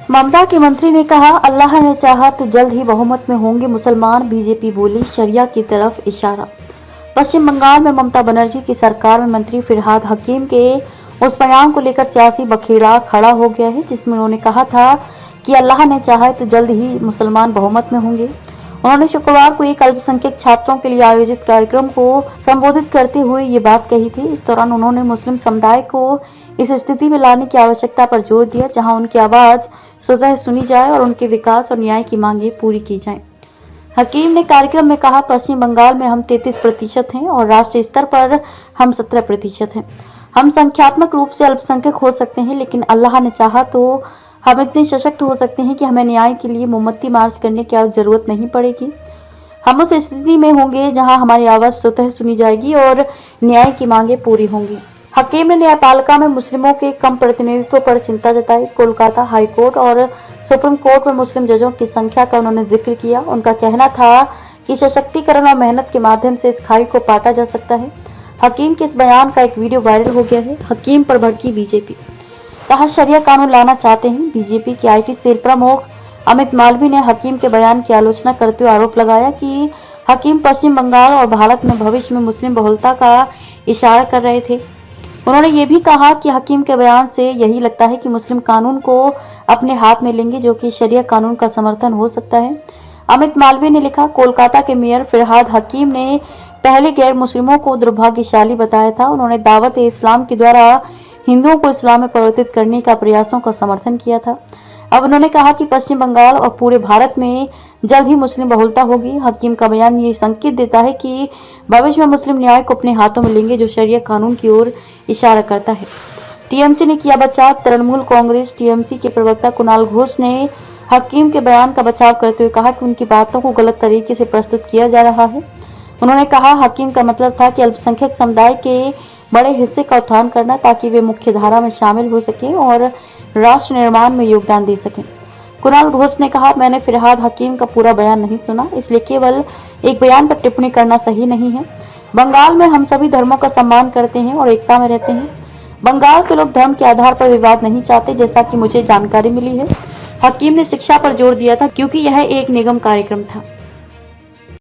ममता के मंत्री ने कहा, अल्लाह ने चाहा तो जल्द ही बहुमत में होंगे मुसलमान। बीजेपी बोली, शरिया की तरफ इशारा। पश्चिम बंगाल में ममता बनर्जी की सरकार में मंत्री फिरहाद हकीम के उस बयान को लेकर सियासी बखेड़ा खड़ा हो गया है जिसमें उन्होंने कहा था कि अल्लाह ने चाहा तो जल्द ही मुसलमान बहुमत में होंगे। उन्होंने शुक्रवार को एक अल्पसंख्यक छात्रों के लिए आयोजित कार्यक्रम को संबोधित करते हुए ये बात कही थी। इस दौरान उन्होंने मुस्लिम समुदाय को इस स्थिति में लाने की आवश्यकता पर जोर दिया जहां उनकी आवाज स्वतः सुनी जाए और उनके विकास और न्याय की मांगे पूरी की जाएं। हकीम ने कार्यक्रम में कहा, पश्चिम बंगाल में हम 33% हैं और राष्ट्रीय स्तर पर हम 17% हैं। हम संख्यात्मक रूप से अल्पसंख्यक हो सकते हैं, लेकिन अल्लाह ने चाहा तो हम इतने सशक्त हो सकते हैं कि हमें न्याय के लिए मोमबत्ती मार्च करने की जरूरत नहीं पड़ेगी। हम उस स्थिति में होंगे जहां हमारी आवाज स्वतः सुनी जाएगी और न्याय की मांगे पूरी होंगी। हकीम ने न्यायपालिका में मुस्लिमों के कम प्रतिनिधित्व पर चिंता जताई। कोलकाता हाई कोर्ट और सुप्रीम कोर्ट में मुस्लिम जजों की संख्या का उन्होंने जिक्र किया। उनका कहना था कि सशक्तिकरण और मेहनत के माध्यम से इस खाई को पाटा जा सकता है। हकीम के इस बयान का एक वीडियो वायरल हो गया है। हकीम पर भड़की बीजेपी, कहा शरिया कानून लाना चाहते हैं। बीजेपी के आईटी सेल प्रमुख अमित मालवीय ने हकीम के बयान की आलोचना करते हुए आरोप लगाया कि हकीम पश्चिम बंगाल और भारत में भविष्य में मुस्लिम बहुलता का इशारा कर रहे थे। उन्होंने ये भी कहा कि हकीम के बयान से यही लगता है कि मुस्लिम कानून को अपने हाथ में लेंगे, जो कि शरिया कानून का समर्थन हो सकता है। अमित मालवीय ने लिखा, कोलकाता के मेयर फिरहाद हकीम ने पहले गैर मुस्लिमों को दुर्भाग्यशाली बताया था। उन्होंने दावत ए इस्लाम के द्वारा हिंदुओं को इस्लाम में परिवर्तित करने का प्रयासों का समर्थन किया था। अब उन्होंने कहा कि पश्चिम बंगाल और पूरे भारत में जल्द ही मुस्लिम बहुलता होगी। हकीम का बयान ये संकेत देता है कि भविष्य में मुस्लिम न्याय को अपने हाथों में लेंगे, जो शरिया कानून की ओर इशारा करता है। टीएमसी ने किया बचाव। तृणमूल कांग्रेस टीएमसी के प्रवक्ता कुणाल घोष ने हकीम के बयान का बचाव करते हुए कहा कि उनकी बातों को गलत तरीके से प्रस्तुत किया जा रहा है। उन्होंने कहा, हकीम का मतलब था कि अल्पसंख्यक समुदाय के बड़े हिस्से का उत्थान करना ताकि वे मुख्य धारा में शामिल हो सकें और राष्ट्र निर्माण में योगदान दे सकें। कुणाल घोष ने कहा, मैंने फिरहाद हकीम का पूरा बयान नहीं सुना, इसलिए केवल एक बयान पर टिप्पणी करना सही नहीं है। बंगाल में हम सभी धर्मों का सम्मान करते हैं और एकता में रहते हैं। बंगाल के लोग धर्म के आधार पर विवाद नहीं चाहते, जैसा कि मुझे जानकारी मिली है। हकीम ने शिक्षा पर जोर दिया था क्योंकि यह एक निगम कार्यक्रम था।